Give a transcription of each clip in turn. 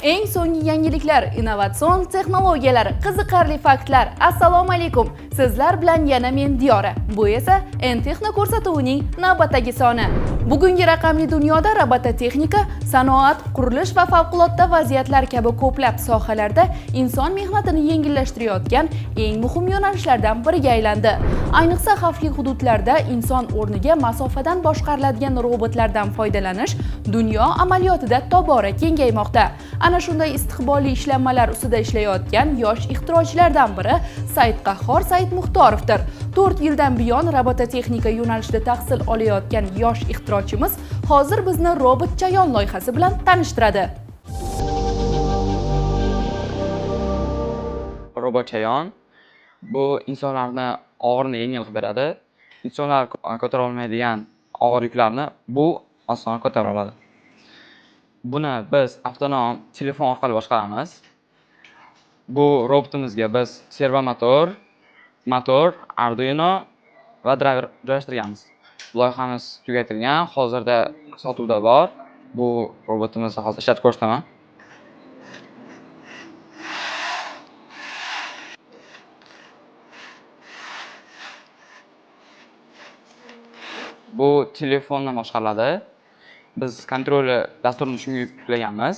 Eng so'nggi yangiliklar, innovatsion texnologiyalar, qiziqarli faktlar. Assalomu alaykum. Sizlar bilan yana men Diyora. Bu esa N-Texno ko'rsatuvining navbatdagi soni. Bugungi raqamli dunyoda robototexnika, sanoat, qurilish va favqulodda vaziyatlar kabi ko'plab sohalarda inson mehnatini yengillashtirayotgan eng muhim yo'nalishlardan biriga aylandi. Ayniqsa xavfli hududlarda inson o'rniga masofadan boshqariladigan robotlardan foydalanish dunyo amaliyotida tobora kengaymoqda. Ana shunday istiqbolli ishlanmalar ustida ishlayotgan yosh ixtirochilardan biri Said Qahhor Said Muxtorovdir. 4 yildan buyon robototexnika yo'nalishida tahsil olayotgan yosh ixtirochimiz hozir bizni robot chayon loyihasi bilan tanishtiradi. Robot chayon bu insonlarni og'irini yengil qilib beradi. Insonlar ko'tara olmaydigan og'ir yuklarni bu oson ko'tara oladi. Buni biz avtonom telefon orqali boshqaramiz. Bu robotimizga biz servomotor, motor, Arduino va driver joylashtirganmiz. Loyihamiz tugatilgan, hozirda sotuvda bor. Bu robotimizni hozir ishlatib ko'rsataman. Bu telefondan boshqariladi. Biz kontrolli dasturini shunga yuklaganmiz.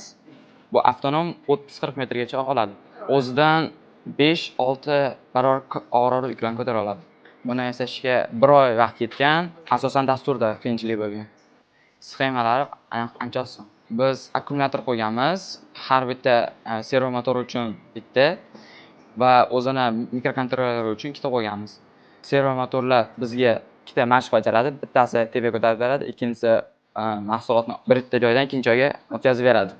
Bu avtonom 30-40 metrgacha oladi. O'zidan 5-6 barobar og'ir yuklarni ko'tara oladi. Buni yasashga 1 oy vaqt ketgan. Asosan dasturda qiyinchilik bo'lgan. Sxemalari ancha oson. Biz akkumulyator qo'yganmiz. Har bitta servomotor uchun bitta va o'zini mikrokontroller uchun ikkita qo'yganmiz. Servomotorlar bizga ikkita mashq bajaradi. Bittasi tepaga ko'tarib beradi, ikkinchisi mahsulotni bitta joydan ikkinchi joyga o'tkazib beradi.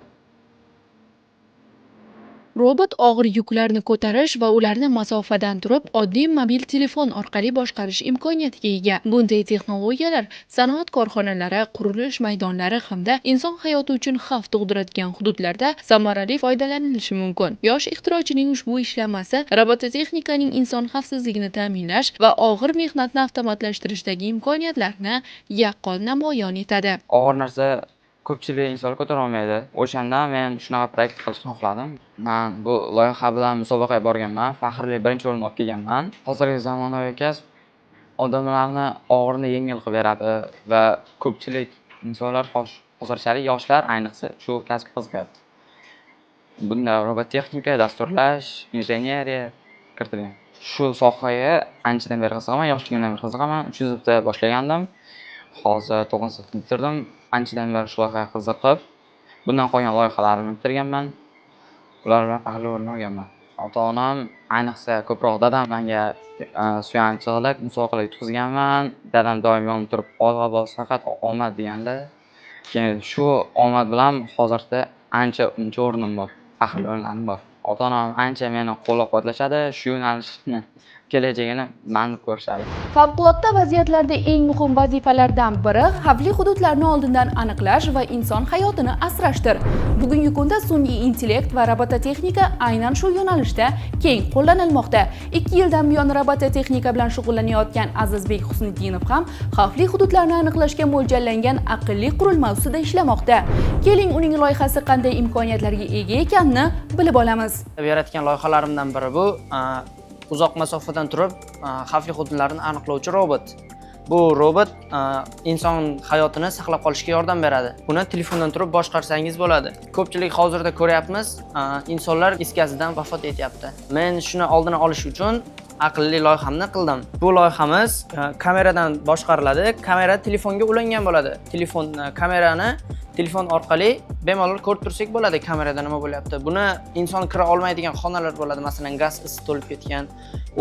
Robot og'ir yuklarni ko'tarish va ularni masofadan turib oddiy mobil telefon orqali boshqarish imkoniyatiga ega. Bunday texnologiyalar sanoat korxonalari, qurilish maydonlari hamda inson hayoti uchun xavf tug'diradigan hududlarda samarali foydalanilishi mumkin. Yosh ixtirochining ushbu ishlanmasi robototexnikaning inson xavfsizligini ta'minlash va og'ir mehnatni avtomatlashtirishdagi imkoniyatlarni yaqqol namoyon etadi. Og'ir narsa ko'pchilik insonlar ko'tara olmaydi. O'shanda men shunaqa proyekt qilishni xohladim. Men bu loyiha bilan musobaqaga borganman, faxrli birinchi o'rinni olib kelganman. Hozirgi zamonaviy kasb odamlarni og'irini yengil qilib beradi va ko'pchilik insonlar hozirchalik yoshlar ayniqsa shu kasbga qiziqyapti. Bunda robototexnika, dasturlash, injeneriya kiritilgan. Shu sohaga anchadan beri qiziqaman, yoshligimdan beri qiziqaman. 3 sinfda boshlagandim. Hozir 9 sinfni bitirdim. Anchadan beri shu loyihaga qiziqib, bundan qolgan loyihalarimni bitirganman. Ular bilan faxrli o'rin olganman. Ota-onam, ayniqsa ko'proq dadam menga suyanchiq qilib musobaqalarga yutqizganman. Dadam doim yonimda turib, "Olg'a bos, faqat omad" deganlar. Keyin shu omad bilan hozirda ancha o'rnim bor, faxrli o'rinlarim bor. Ota-onam ancha meni qo'llab-quvvatlashadi, shu yo'nalishni kelajagini manzur ko'rishadi. Favqulodda vaziyatlarda eng muhim vazifalardan biri xavfli hududlarni oldindan aniqlash va inson hayotini asrashdir. Bugungi kunda sun'iy intellekt va robototexnika aynan shu yo'nalishda keng qo'llanilmoqda. 2 yildan buyon robototexnika bilan shug'ullanayotgan Azizbek Husniddinov ham xavfli hududlarni aniqlashga mo'ljallangan aqlli qurilma ustida ishlamoqda. Keling, uning loyihasi qanday imkoniyatlarga ega ekanini bilib olamiz. Yaratgan loyihalarimdan biri bu uzoq masofadan turib xavfli hududlarni aniqlovchi robot. Bu robot inson hayotini saqlab qolishga yordam beradi. Buni telefondan turib boshqarsangiz bo'ladi. Ko'pchilik hozirda ko'ryapmiz, insonlar is gazidan vafot etyapti. Men shuni oldini olish uchun aqlli loyihamni qildim. Bu loyihamiz kameradan boshqariladi. Kamera telefonga ulangan bo'ladi. Kamerani telefon orqali bemalol ko'rib tursak bo'ladi, kamerada nima bo'lyapti. Buni inson kira olmaydigan xonalar bo'ladi, masalan, gaz isi to'lib ketgan.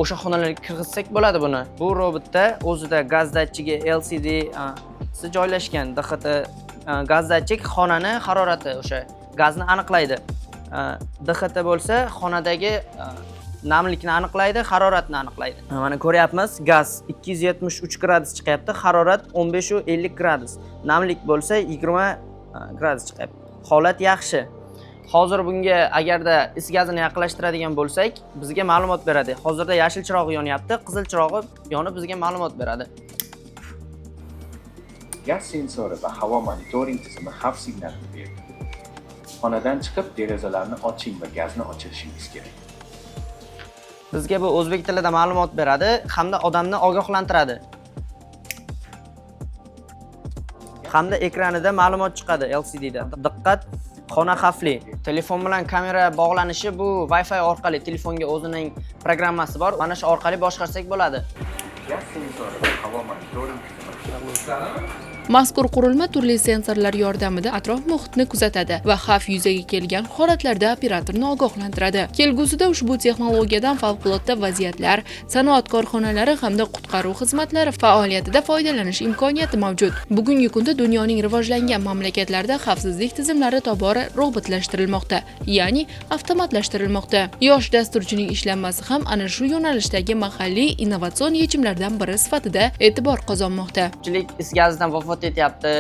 O'sha xonalarga kirgizsak bo'ladi buni. Bu robotda o'zida gaz datchigi LCD si joylashgan. DXT gaz datchik xonani harorati, o'sha gazni aniqlaydi. DXT bo'lsa xonadagi namlikni aniqlaydi, haroratni aniqlaydi. Mana ko'ryapmiz, gaz 273 gradus chiqyapti, harorat 15-50 gradus. Namlik bo'lsa 20 gradus chiqyapti. Holat yaxshi. Hozir bunga agarda is gazini yaqinlashtiradigan bo'lsak, bizga ma'lumot beradi. Hozirda yashil chirog'i yonyapti, qizil chirog'i yonib bizga ma'lumot beradi. Gaz sensori va havo monitoring tizimi xavf signalini berdi. Xonadan chiqib, derazalarni oching va gazni o'chirishingiz kerak. Bizga bu o'zbek tilida ma'lumot beradi hamda odamni ogohlantiradi. Hamda ekranida ma'lumot chiqadi LCDda. Diqqat, xona xavfli. Telefon bilan kamera bog'lanishi bu Wi-Fi orqali telefonga o'zining programmasi bor. Mana shu orqali boshqarsak bo'ladi. Gaz sensori va havo monitoring Mazkur qurilma turli sensorlar yordamida atrof muhitni kuzatadi va xavf yuzaga kelgan holatlarda operatorni ogohlantiradi. Kelgusida ushbu texnologiyadan favqulodda vaziyatlar, sanoat korxonalari hamda qutqaruv xizmatlari faoliyatida foydalanish imkoniyati mavjud. Bugungi kunda dunyoning rivojlangan mamlakatlarida xavfsizlik tizimlari tobora robotlashtirilmoqda, ya'ni avtomatlashtirilmoqda. Yosh dasturchining ishlanmasi ham ana shu yo'nalishdagi mahalliy innovatsion yechimlardan biri sifatida e'tibor qozonmoqda. Ko'pchilik is gazidan vafot etyapti.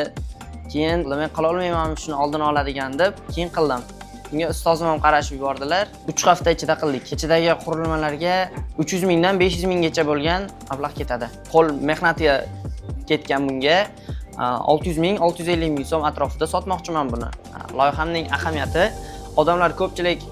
Keyin men qila olmayman, shuni oldini oladigan deb keyin qildim. Bunga ustozim ham qarashib yubordilar. 3 hafta ichida qildik. Kechadagi qurilmalarga 300 mingdan 500 minggacha bo'lgan mablag' ketadi. Qo'l mehnatiga ketgan bunga 600 ming, 650 ming so'm atrofida sotmoqchiman buni. Loyihamning ahamiyati odamlar ko'pchilik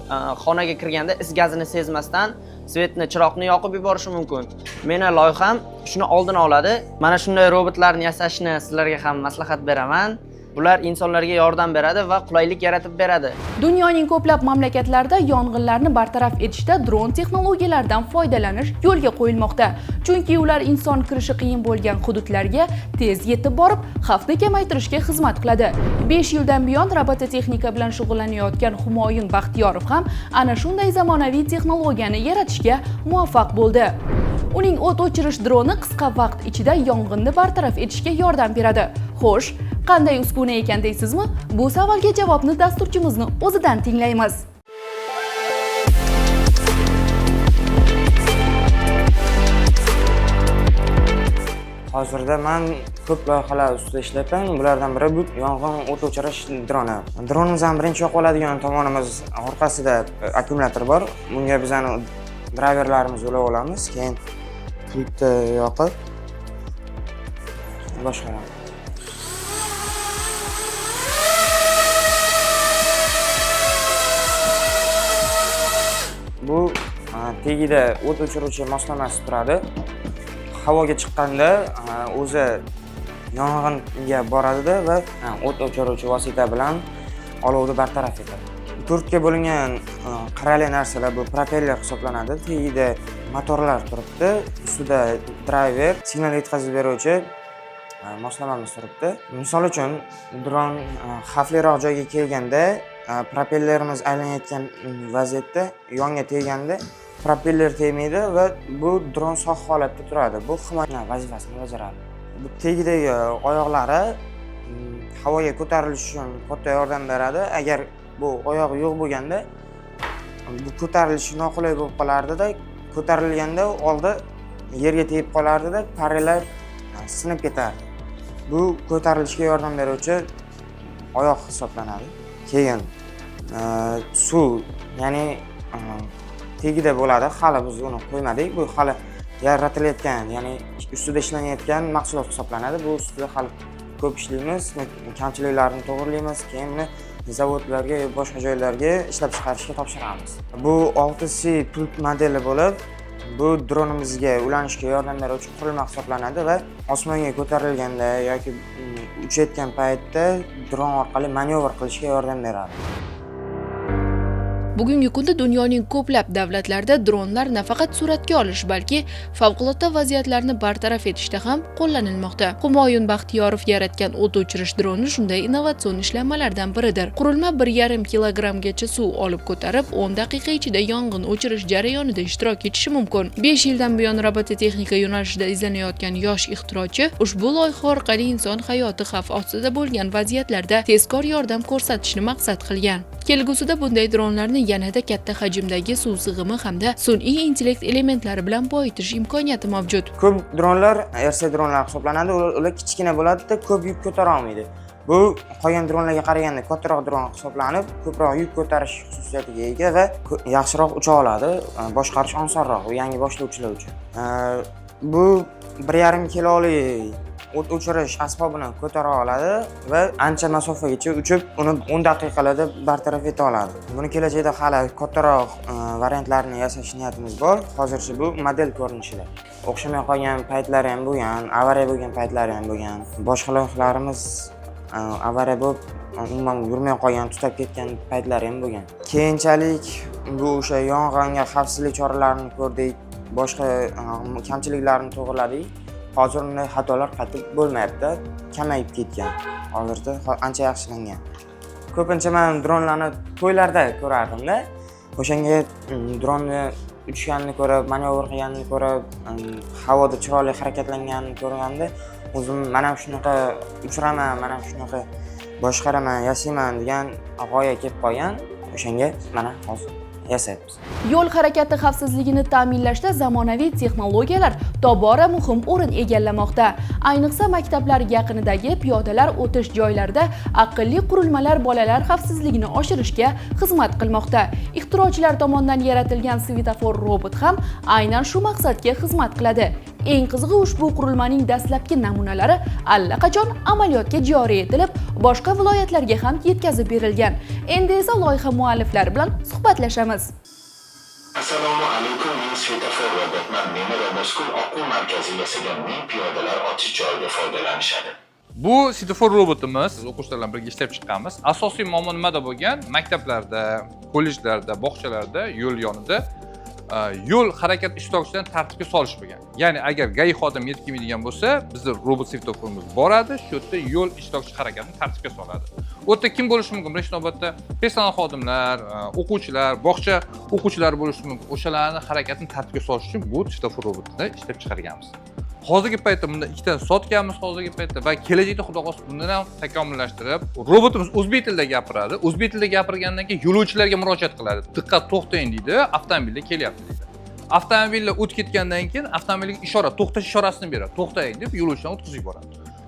xonaga kirganda is gazini sezmasdan svetni, chiroqni yoqib yuborishi mumkin. Meni loyiham shuni oldini oladi. Mana shunday robotlarni yasashni sizlarga ham maslahat beraman. Bular insonlarga yordam beradi va qulaylik yaratib beradi. Dunyoning ko'plab mamlakatlarida yong'inlarni bartaraf etishda dron texnologiyalaridan foydalanish yo'lga qo'yilmoqda. Chunki ular inson kirishi qiyin bo'lgan hududlarga tez yetib borib, xavfni kamaytirishga xizmat qiladi. 5 yildan buyon robototexnika bilan shug'ullanayotgan Humoyun Baxtiyorov ham ana shunday zamonaviy texnologiyani yaratishga muvaffaq bo'ldi. Uning o't o'chirish droni qisqa vaqt ichida yong'inni bartaraf etishga yordam beradi. Xo'sh, qanday uskuna ekan deysizmi? Bu savolga javobni dasturchimizni o'zidan tinglaymiz. Hozirda men ko'p loyihalar ustida ishlayapman. Bulardan biri bu yong'in o't o'chirish droni. Dronimizdan birinchi yoqib oladigan tomonimiz orqasida akkumulyator bor. Bunga bizani driverlarimizni ulab olamiz, keyin pultni yoqib boshqaramiz. Bu tegida o't o'chiruvchi moslamasi turadi. Havoga chiqqanda o'zi yong'inga boradi va o't o'chiruvchi vosita bilan olovni bartaraf etadi. To'rtga bo'lingan qirali narsalar bu propeller hisoblanadi. Tegida motorlar turibdi, ustida driver, signal yetkazib beruvchi moslamamiz turibdi. Misol uchun, dron xavfliroq joyga kelganda propellerimiz aylanayotgan vaziyatda yonga teganda propeller tegmaydi va bu dron sog' holatda turadi. Bu himoya vazifasini bajaradi. Bu tegidagi oyoqlari havoga ko'tarilish uchun katta yordam beradi. Agar bu oyoq yo'q bo'lganda bu ko'tarilishi noqulay bo'lib qolardi-da, ko'tarilganda oldi yerga tegib qolardi-da, parralar sinib ketardi. Bu ko'tarilishga yordam beruvchi oyoq hisoblanadi. Keyin suv, ya'ni tegida bo'ladi. Hali biz uni qo'ymadik. Bu hali yaratilayotgan, ya'ni ustida ishlanayotgan mahsulot hisoblanadi. Bu ustida hali ko'p ishlaymiz, kamchiliklarni to'g'rilaymiz, keyin buni zavodlarga, boshqa joylarga ishlab chiqarishga topshiramiz. Bu 6C pult modeli bo'lib, bu dronimizga ulanishga yordam beruvchi qurilma hisoblanadi va osmonga ko'tarilganda yoki uchayotgan paytda dron orqali manevr qilishga yordam beradi. Bugungi kunda dunyoning ko'plab davlatlarida dronlar nafaqat suratga olish, balki favqulodda vaziyatlarni bartaraf etishda ham qo'llanilmoqda. Humoyun Baxtiyorov yaratgan o't o'chirish droni shunday innovatsion ishlanmalardan biridir. Qurilma 1,5 kilogrammgacha suv olib ko'tarib, 10 daqiqa ichida yong'in o'chirish jarayonida ishtirok etishi mumkin. 5 yildan buyon robototexnika yo'nalishida izlanayotgan yosh ixtirochi ushbu loyiha orqali inson hayoti xavf ostida bo'lgan vaziyatlarda tezkor yordam ko'rsatishni maqsad qilgan. Kelgusida bunday dronlarni yanada katta hajmdagi suv sig'imi hamda sun'iy intellekt elementlari bilan boyitish imkoniyati mavjud. Ko'p dronlar RC dronlar hisoblanadi. Ular kichkina bo'ladi-da, ko'p yuk ko'tara olmaydi. Bu qolgan dronlarga qaraganda kattaroq dron hisoblanib, ko'proq yuk ko'tarish xususiyatiga ega va yaxshiroq ucha oladi, boshqarish osonroq yangi boshlovchilar uchun. Bu 1,5 kilolik o't o'chirish asbobini ko'tara oladi va ancha masofagacha uchib, uni 10 daqiqalarda bartaraf eta oladi. Buni kelajakda hali kattaroq variantlarini yasash niyatimiz bor. Hozircha bu model ko'rinishida. O'xshamay qolgan paytlari ham bo'lgan, avariya bo'lgan paytlari ham bo'lgan. Boshqa loyihalarimiz avariya bo'lib, umuman yurmay qolgan, tutab ketgan paytlari ham bo'lgan. Keyinchalik bu o'sha yong'inga xavfsizlik choralarini ko'rdik, boshqa kamchiliklarni to'g'riladik. Hozir unday xatolar qaytib bo'lmayapti, kamayib ketgan. Hozirda ancha yaxshilangan. Ko'pincha men dronlarni to'ylarda ko'rardim-da. O'shanga dronni uchganini ko'rib, manevr qilganini ko'rib, havoda chiroyli harakatlanganini ko'rganda, o'zim mana shunaqa uchiraman, mana shunaqa boshqaraman, yasayman degan g'oya kelib qolgan. O'shanga mana hozir yasayapmiz. Yo'l harakati xavfsizligini ta'minlashda zamonaviy texnologiyalar tobora muhim o'rin egallamoqda. Ayniqsa maktablar yaqinidagi piyodalar o'tish joylarida aqlli qurilmalar bolalar xavfsizligini oshirishga xizmat qilmoqda. Ixtirochilar tomonidan yaratilgan svetofor robot ham aynan shu maqsadga xizmat qiladi. Eng qizig'i, ushbu qurilmaning dastlabki namunalari allaqachon amaliyotga joriy etilib, boshqa viloyatlarga ham yetkazib berilgan. Endi esa loyiha mualliflari bilan suhbatlashamiz. Assalomu alaykum, men svetofor robotman. Meni va mazkur o'quv markaziga yasagan men piyodalar otish joyida foydalanishadi. Bu svetofor robotimiz o'quvchilar bilan birga ishlab chiqqanmiz. Asosiy muammo nimada bo'lgan? Maktablarda, kollejlarda, bog'chalarda, yo'l yonida yo'l harakat ishtirokchilarini tartibga solish bo'lgan. Ya'ni agar GAI xodimi yetib kelmaydigan bo'lsa, bizda robot svetoforimiz boradi, shu yerda yo'l ishtirokchi harakatini tartibga soladi. U yerda kim bo'lishi mumkin? Birinchi navbatda personal xodimlar, o'quvchilar, bog'cha o'quvchilari bo'lishi mumkin. O'shalarning harakatini tartibga solish uchun bu svetofor robotini ishlab chiqarganmiz. Hozirgi paytda bunda ikkitani sotganmiz hozirgi paytda va kelajakda xudo xohlasa bundan ham takomillashtirib, robotimiz o'zbek tilida gapiradi. O'zbek tilida gapirgandan keyin yo'lovchilarga murojaat qiladi. Diqqat, to'xtang deydi, avtomobilda kelyapti deydi. Avtomobillar o'tib ketgandan keyin avtomobilga ishora, to'xtash ishorasini beradi. To'xtang deb yo'lovchilarni o'tkazib yuboradi.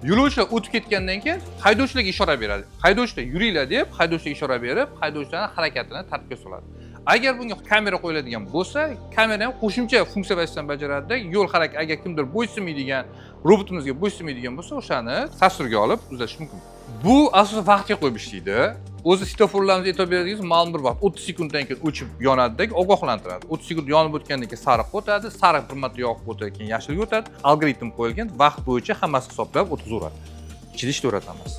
Yo'lovchilar o'tib ketgandan keyin haydovchilarga ishora beradi. Haydovchilar yuringlar deb haydovchiga ishora berib, haydovchilarning harakatini tartibga soladi. Agar bunga kamera qo'yiladigan bo'lsa, kamera ham qo'shimcha funksiya vazifasini bajaradi. Yo'l harakati agar kimdir bo'ysunmaydigan, robotimizga bo'ysunmaydigan bo'lsa, o'shani tasvirga olib uzatish mumkin. Bu asosan vaqtga qo'yib ishlaydi. O'zi svetoforlarimiz e'tibor beradigan ma'lum bir vaqt 30 sekunddan keyin o'chib yonadidek ogohlantiradi. 30 sekund yonib o'tgandan keyin sariq o'tadi, sariq bir marta yoqib o'tadi, keyin yashilga o'tadi. Algoritm qo'yilgan, vaqt bo'yicha hammasi hisoblab o'tkazaveradi. Ichida ishlayveramiz.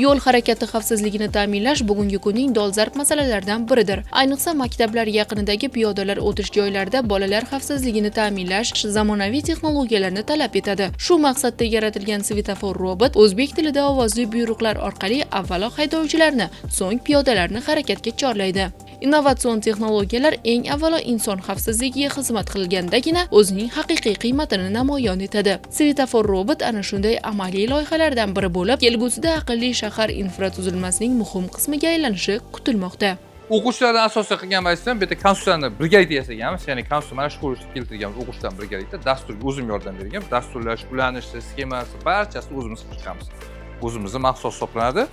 Yo'l harakati xavfsizligini ta'minlash bugungi kunning dolzarb masalalaridan biridir. Ayniqsa maktablar yaqinidagi piyodalar o'tish joylarida bolalar xavfsizligini ta'minlash zamonaviy texnologiyalarni talab etadi. Shu maqsadda yaratilgan svetofor robot o'zbek tilida ovozli buyruqlar orqali avvalo haydovchilarni, so'ng piyodalarni harakatga chorlaydi. Innovatsion texnologiyalar eng avvalo inson xavfsizligiga xizmat qilgandagina o'zining haqiqiy qiymatini namoyon etadi. Svetofor robot ana shunday amaliy loyihalardan biri bo'lib, kelgusida aqlli shahar infratuzilmasining muhim qismiga aylanishi kutilmoqda. O'quvchilardan asosiy qilgan vazifam bu yerda konstruksiyani birgalikda yasaganmiz, ya'ni konstruksiya mana shu ko'rinishda keltirganmiz o'quvchilardan birgalikda dasturga o'zim yordam berganman. Dasturlash, ulanishi, sxemasi barchasini o'zimiz qilib chiqamiz. O'zimizning mahsulot hisoblanadi.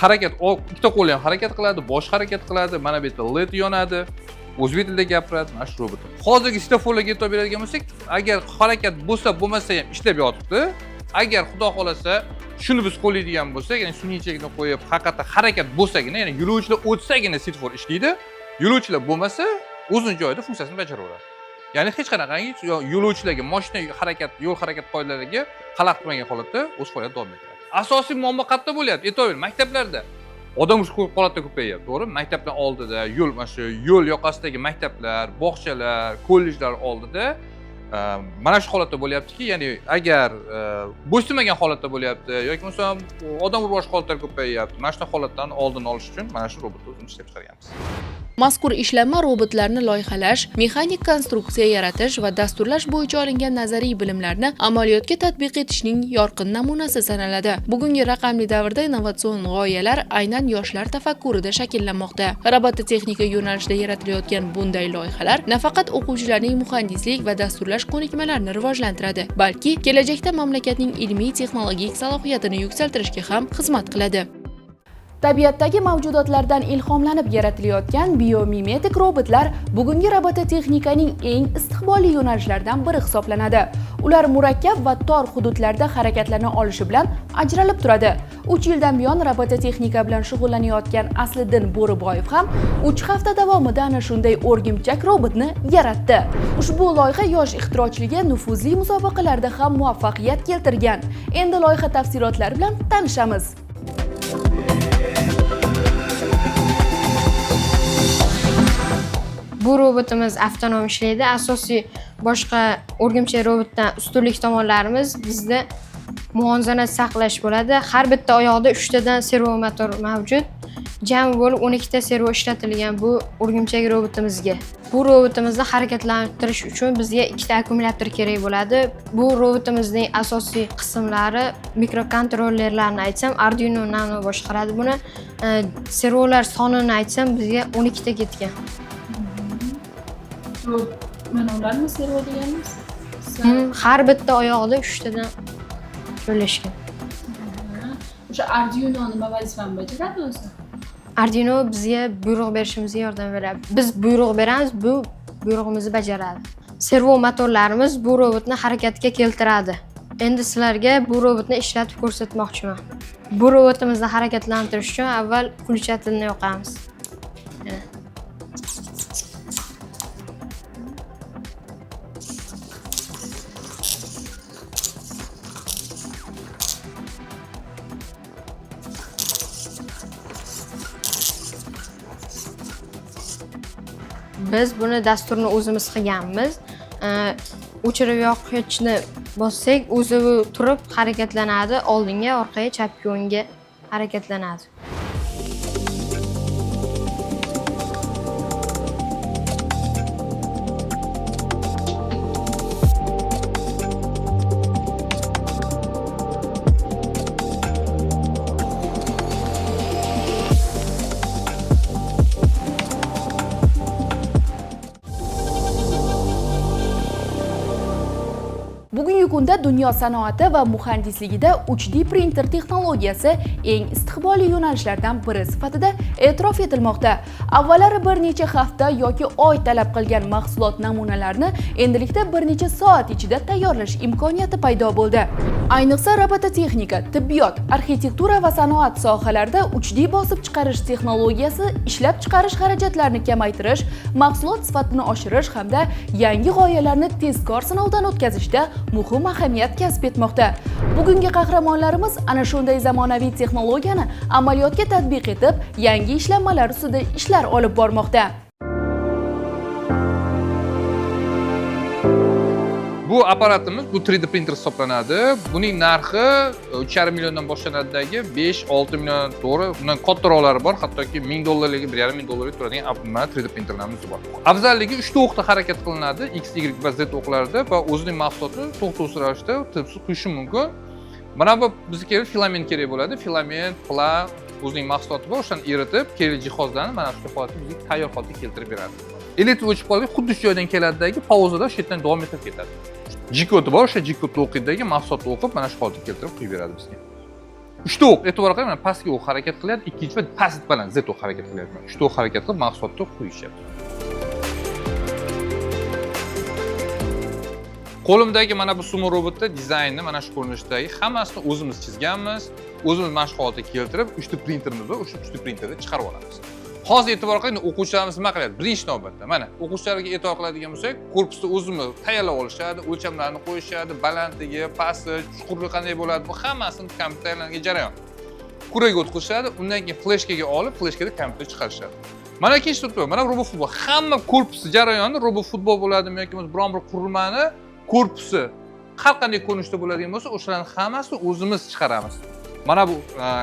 Harakat, ikkita qo'li ham harakat qiladi, bosh harakat qiladi, mana bu yerda LED yonadi. O'zbek tilida gapiradi, mana shu robot. Hozirgi svetoforlarga e'tibor beradigan bo'lsak, agar harakat bo'lsa, bo'lmasa ham ishlab yotibdi. Agar xudo xolasa shuni biz qo'llaydigan bo'lsak, ya'ni sun'iy chekni qo'yib, haqiqatda harakat bo'lsagina, ya'ni yo'lovchilar o'tsagina svetofor ishlaydi. Yo'lovchilar bo'lmasa, o'zining joyida funksiyasini bajaraveradi. Ya'ni hech qanaqangi yo'lovchilarga, mashina harakat, yo'l harakat qoidalariga xalaqit qilmagan holatda o'z faoliyatini davom ettiradi. Asosiy muammo qayerda bo'lyapti? E'tibor bering, maktablarda. Odam shu holatda ko'payyapti, to'g'rimi? Maktablar oldida, yo'l, mana shu yo'l yoqasidagi maktablar, bog'chalar, kollejlar oldida mana shu holatda bo'lyaptiki, ya'ni agar bo'ysunmagan holatda bo'lyapti yoki bo'lmasam odam urib yuborish holatlari ko'payyapti. Mana shu holatlarni oldini olish uchun mana shu robotni o'zimiz ishlab chiqarganmiz. Mazkur ishlanma robotlarni loyihalash, mexanik konstruksiya yaratish va dasturlash bo'yicha olingan nazariy bilimlarni amaliyotga tatbiq etishning yorqin namunasi sanaladi. Bugungi raqamli davrda innovatsion g'oyalar aynan yoshlar tafakkurida shakllanmoqda. Robototexnika yo'nalishida yaratilayotgan bunday loyihalar nafaqat o'quvchilarning muhandislik va dasturlash ko'nikmalarini rivojlantiradi, balki kelajakda mamlakatning ilmiy texnologik salohiyatini yuksaltirishga ham xizmat qiladi. Tabiatdagi mavjudotlardan ilhomlanib yaratilayotgan biomimetik robotlar bugungi robototexnikaning eng istiqbolli yo'nalishlaridan biri hisoblanadi. Ular murakkab va tor hududlarda harakatlana olishi bilan ajralib turadi. 3 yildan buyon robototexnika bilan shug'ullanayotgan Asliddin Bo'riboyev ham 3 hafta davomida ana shunday o'rgimchak robotni yaratdi. Ushbu loyiha yosh ixtirochilarga nufuzli musobaqalarda ham muvaffaqiyat keltirgan. Endi loyiha tafsilotlari bilan tanishamiz. Bu robotimiz avtonom ishlaydi. Asosiy boshqa o'rgimchak robotdan ustunlik tomonlarimiz bizda muvozanat saqlash bo'ladi. Har bitta oyoqda 3 tadan servo motor mavjud. Jami bo'lib 12 ta servo ishlatilgan bu o'rgimchak robotimizga. Bu robotimizni harakatlantirish uchun bizga 2 ta akkumulyator kerak bo'ladi. Bu robotimizning asosiy qismlari mikrokontrollerlarni aytsam, Arduino Nano boshqaradi buni. Servolar sonini aytsam, bizga 12 ta ketgan. Mana ularni servo deganmiz. Har bitta oyog'ida 3 tadan joylashgan. O'sha Arduino nima vazifani bajaradi o'zi? Arduino bizga buyruq berishimizga yordam beradi. Biz buyruq beramiz, bu buyrug'imizni bajaradi. Servo motorlarimiz bu robotni harakatga keltiradi. Endi sizlarga bu robotni ishlatib ko'rsatmoqchiman. Bu robotimizni harakatlantirish uchun avval включателni yoqamiz. Biz buni dasturni o'zimiz qilganmiz. O'chirib yoqqichni bossak, o'zi turib harakatlanadi, oldinga, orqaga, chapga, o'ngga harakatlanadi. Bugungi kunda dunyo sanoati va muhandisligida 3D printer texnologiyasi eng istiqbolli yo'nalishlardan biri sifatida e'tirof etilmoqda. Avvallari bir necha hafta yoki oy talab qilgan mahsulot namunalarini endilikda bir necha soat ichida tayyorlash imkoniyati paydo bo'ldi. Ayniqsa robototexnika, tibbiyot, arxitektura va sanoat sohalarida 3D bosib chiqarish texnologiyasi ishlab chiqarish xarajatlarini kamaytirish, mahsulot sifatini oshirish hamda yangi g'oyalarni tezkor sinovdan o'tkazishda muhim ahamiyat kasb etmoqda. Bugungi qahramonlarimiz ana shunday zamonaviy texnologiyani amaliyotga tatbiq etib, yangi ishlanmalar ustida ishlar olib bormoqda. Bu apparatimiz, bu 3D printer hisoblanadi. Buning narxi 3,5 milliondan boshlanadidagi 5-6 million to'g'ri, undan kattaroqlari bor, hattoki $1000 $1,500 turadigan 3D printerlarimiz bor. Afzalligi 3 ta o'qda harakat qilinadi, X, Y va Z o'qlarida va o'zining mahsulotini to'xtovsiz ravishda tibsiz quyishi mumkin. Mana bu bizga filament kerak bo'ladi. Filament, pla o'zining mahsuloti bor, o'shani eritib, kerak jihozlarni mana shu holatda bizga tayyor holatga keltirib beradi. Elektr o'chib qolgan xuddi shu joydan keladidagi pauzada shu yerdan davom etib ketadi. G-kodi bor, o'sha G-kodni o'qidagi mahsulotni o'qib, mana shu holatga keltirib qo'yib beradi bizga. 3 ta o'q, e'tibor qiling, mana pastga o'q harakat qilyapti, ikkinchi va past bilan Z o'q harakat qilyapti. 3 ta o'q harakat qilib mahsulotni qo'yishyapti. Qo'limdagi mana bu sumo robotda dizaynni mana shu ko'rinishdagi hammasini o'zimiz chizganmiz, o'zimiz mana shu holatga keltirib, 3 ta printerimiz bor, o'sha 3 ta printerda chiqarib olamiz. Hozir e'tibor qiling, o'quvchilarimiz nima qilyapti? Birinchi navbatda mana o'quvchilarga e'tibor qiladigan bo'lsak, korpusni o'zimiz tayyorlab olishadi, o'lchamlarni qo'yishadi, balandligi, pasti, chuqurligi qanday bo'ladi, bu hammasini kompyuterlarga jarayon. Kuraga o'tkazishadi, undan keyin fleshkaga olib, fleshkada kompyuter chiqarishadi. Mana ikkinchi turtib, mana robofutbol. Hamma korpusi jarayoni robofutbol bo'ladimi yoki biron bir qurilmani korpusi har qanday ko'rinishda bo'ladigan bo'lsa, o'shalarni hammasini o'zimiz chiqaramiz. Mana bu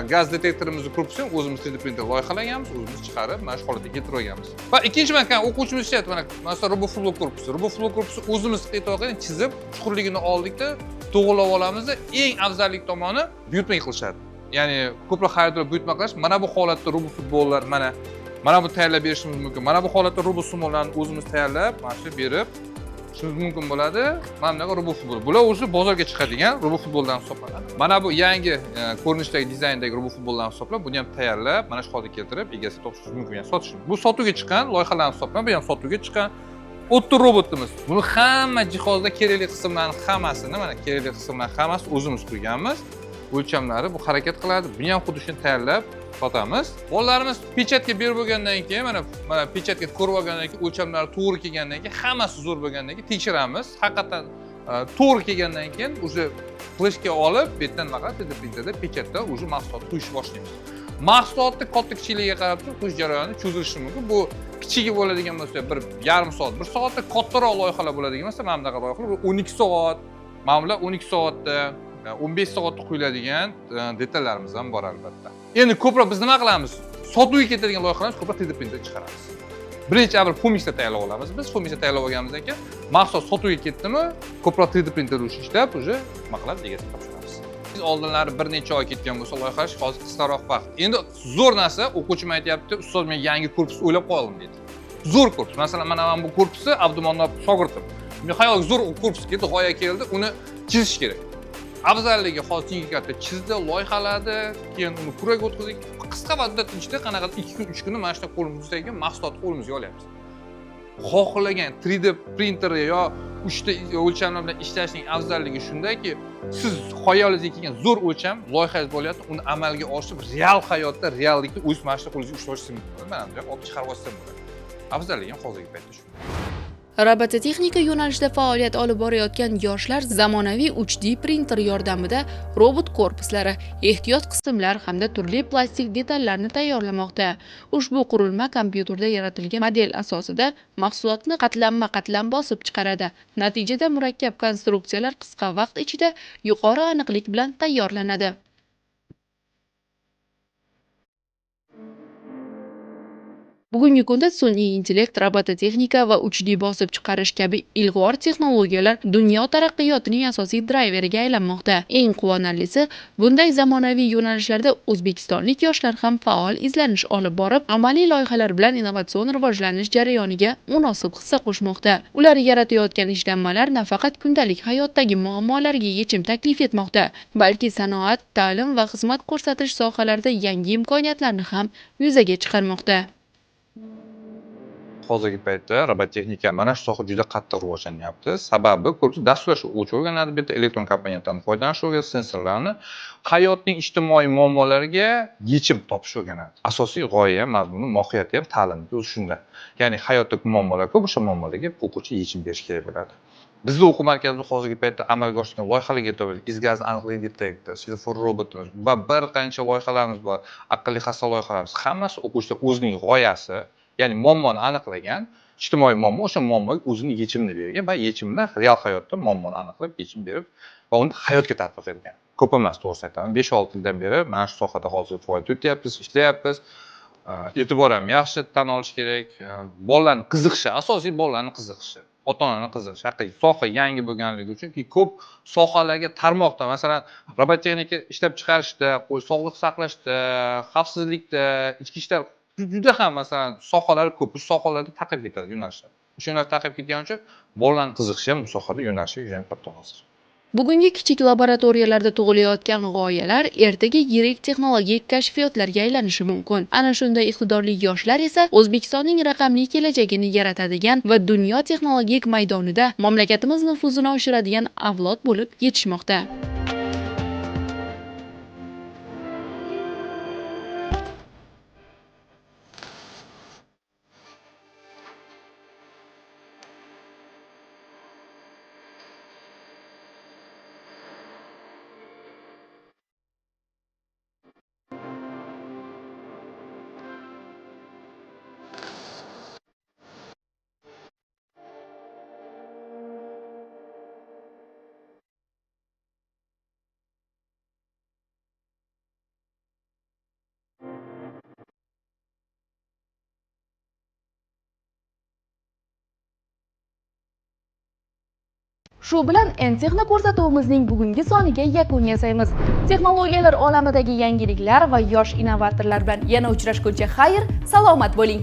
gaz detektorimizni korpusini o'zimiz 3D printer loyihalaganmiz, o'zimiz chiqarib, mana shu holatga keltirib olganmiz. Va ikkinchi mana o'quvchimiz ishlayapti, mana masalan robofutbol korpusi. Robofutbol korpusi o'zimiz e'tiborga chizib, chuqurligini oldikda, to'g'rilab olamiz. Eng afzallik tomoni buyurtma qilishadi. Ya'ni ko'proq xaridorlar buyurtma qilish. Mana bu holatda robofutbollar mana bu tayyorlab berishimiz mumkin. Mana bu holatda robot sumolarni o'zimiz tayyorlab, mana shu berib qilishingiz mumkin bo'ladi. Mana bunaqa robot futbol. Bular o'zi bozorga chiqadigan robot futboldan hisoblanadi. Mana bu yangi ko'rinishdagi dizayndagi robot futboldan hisoblab, buni ham tayyorlab, mana shu holga keltirib, egasiga topshirishingiz mumkin, ya'ni sotish. Bu sotuvga chiqqan loyihalardan hisoblanib, bu ham sotuvga chiqqan o'tda robotimiz. Buni hamma jihozda kerakli qismlarni hammasini, mana kerakli qismlarni hammasi o'zimiz qo'yganmiz. O'lchamlari bu harakat qiladi. Buni ham xuddi shuni tayyorlab sotamiz. Bolalarimiz pechatga berib bo'lgandan keyin, mana pechatga ko'rib olgandan keyin, o'lchamlari to'g'ri kelgandan keyin, hammasi zo'r bo'lgandan keyin tekshiramiz. Haqiqatan to'g'ri kelgandan keyin o'zi fleshga olib, bu yerdan nima qiladi, printerda pechatda o'zi mahsulotni quyishni boshlaymiz. Mahsulotni katta kichikligiga qarab turib quyish jarayoni cho'zilishi mumkin. Bu kichigi bo'ladigan bo'lsa, 1,5 soat, 1 soatda kattaroq loyihalar bo'ladigan bo'lsa, mana bunaqa loyihalar 12 soat, mana bular 12 soatda 15 soatda quyiladigan detallarimiz ham bor albatta. Endi ko'proq biz nima qilamiz? Sotuvga ketadigan loyihalarimiz ko'proq 3D printerda chiqaramiz. Birinchi avval Fumixda tayyorlab olamiz. Biz Fumixda tayyorlab olganimizdan keyin mahsulot sotuvga ketdimi, ko'proq 3D printerda ishlab, o'zi nima qilib egasiga topshiramiz. Biz oldinlari bir necha oy ketgan bo'lsa loyihalar, hozir qisqaroq vaqt. Endi zo'r narsa, o'quvchim aytayapti, ustoz men yangi korpus o'ylab qoldim deydi. Zo'r korpus. Masalan, mana bu korpusni Abdumannob shogirdim. Men xayol zo'r korpus keldi, g'oya keldi, uni chizish kerak. Afzalligi hozir katta chizdi, loyihaladi, keyin uni kuraga o'tkazdik. Qisqa vaqtda ichida qanaqa 2 kun, 3 kunda mana shu qo'limizda mahsulotni qo'limizga olyapmiz. Xohlagan 3D printer yo 3 ta o'lchamlar bilan ishlashning afzalligi shundaki, siz xayolingizga kelgan zo'r o'lcham loyihangiz bo'lyapti, uni amalga oshirib, real hayotda, reallikda o'z mana shu qo'lingizga ushlashingiz mumkin. Mana bunday olib chiqarib olsa bo'ladi. Afzalligi ham hozirgi paytda shu. Robototexnika yo'nalishida faoliyat olib borayotgan yoshlar zamonaviy 3D printer yordamida robot korpuslari, ehtiyot qismlar hamda turli plastik detallarni tayyorlamoqda. Ushbu qurilma kompyuterda yaratilgan model asosida mahsulotni qatlamma-qatlam bosib chiqaradi. Natijada murakkab konstruksiyalar qisqa vaqt ichida yuqori aniqlik bilan tayyorlanadi. Bugungi kunda sun'iy intellekt, robototexnika va 3D bosib chiqarish kabi ilg'or texnologiyalar dunyo taraqqiyotining asosiy drayveriga aylanmoqda. Eng quvonarlisi, bunday zamonaviy yo'nalishlarda o'zbekistonlik yoshlar ham faol izlanish olib borib, amaliy loyihalar bilan innovatsion rivojlanish jarayoniga munosib hissa qo'shmoqda. Ular yaratayotgan ishlanmalar nafaqat kundalik hayotdagi muammolarga yechim taklif etmoqda, balki sanoat, ta'lim va xizmat ko'rsatish sohalarida yangi imkoniyatlarni ham yuzaga chiqarmoqda. Hozirgi paytda robototexnika mana shu soha juda qattiq rivojlanyapti. Sababi ko'pchilik dasturlash o'rganadi, bitta elektron komponentlardan foydalanish o'rganadi, sensorlarni hayotning ijtimoiy muammolariga yechim topish o'rganadi. Asosiy g'oya, mazmuni, mohiyati ham ta'limda o'zi shunda. Ya'ni hayotda muammolar ko'p, o'sha muammolarga o'quvchi yechim berish kerak bo'ladi. Bizning o'quv markazida hozirgi paytda amalga oshgan loyihalarga e'tibor, is gaz aniqlik detektor, svetofor robotimiz va bir qancha loyihalarimiz bor. Aqlli hassa loyihalarimiz hammasi o'quvchilar o'zining g'oyasi, ya'ni muammoni aniqlagan, ijtimoiy muammo, o'sha muammoga o'zining yechimini bergan va yechimni real hayotda muammoni aniqlab yechim berib va uni hayotga tatbiq etgan. Ko'p emas, to'g'risini aytaman. 5-6 yildan beri mana shu sohada hozir faoliyat yuryapmiz, ishlayapmiz. E'tibor ham yaxshi tan olish kerak. Bolalarning qiziqishi, asosiy bolalarning qiziqishi, ota-onaning qiziqishi. Haqiqiy soha yangi bo'lganligi uchun ko'p sohalarga tarmoqda, masalan, robototexnika ishlab chiqarishda, sog'liq saqlashda, xavfsizlikda, ichki ishlar juda ham masalan sohalar ko'p, bu sohalarda taqib ketadi yo'nalishlar. O'shalar taqib ketgani uchun bolalarning qiziqishi ham bu sohada yo'nalishi juda katta hozir. Bugungi kichik laboratoriyalarda tug'ilayotgan g'oyalar ertaga yirik texnologik kashfiyotlarga aylanishi mumkin. Ana shunday iqtidorli yoshlar esa O'zbekistonning raqamli kelajagini yaratadigan va dunyo texnologik maydonida mamlakatimiz nufuzini oshiradigan avlod bo'lib yetishmoqda. Shu bilan N-Texno ko'rsatuvimizning bugungi soniga yakun yasaymiz. Texnologiyalar olamidagi yangiliklar va yosh innovatorlar bilan yana uchrashguncha xayr, salomat bo'ling.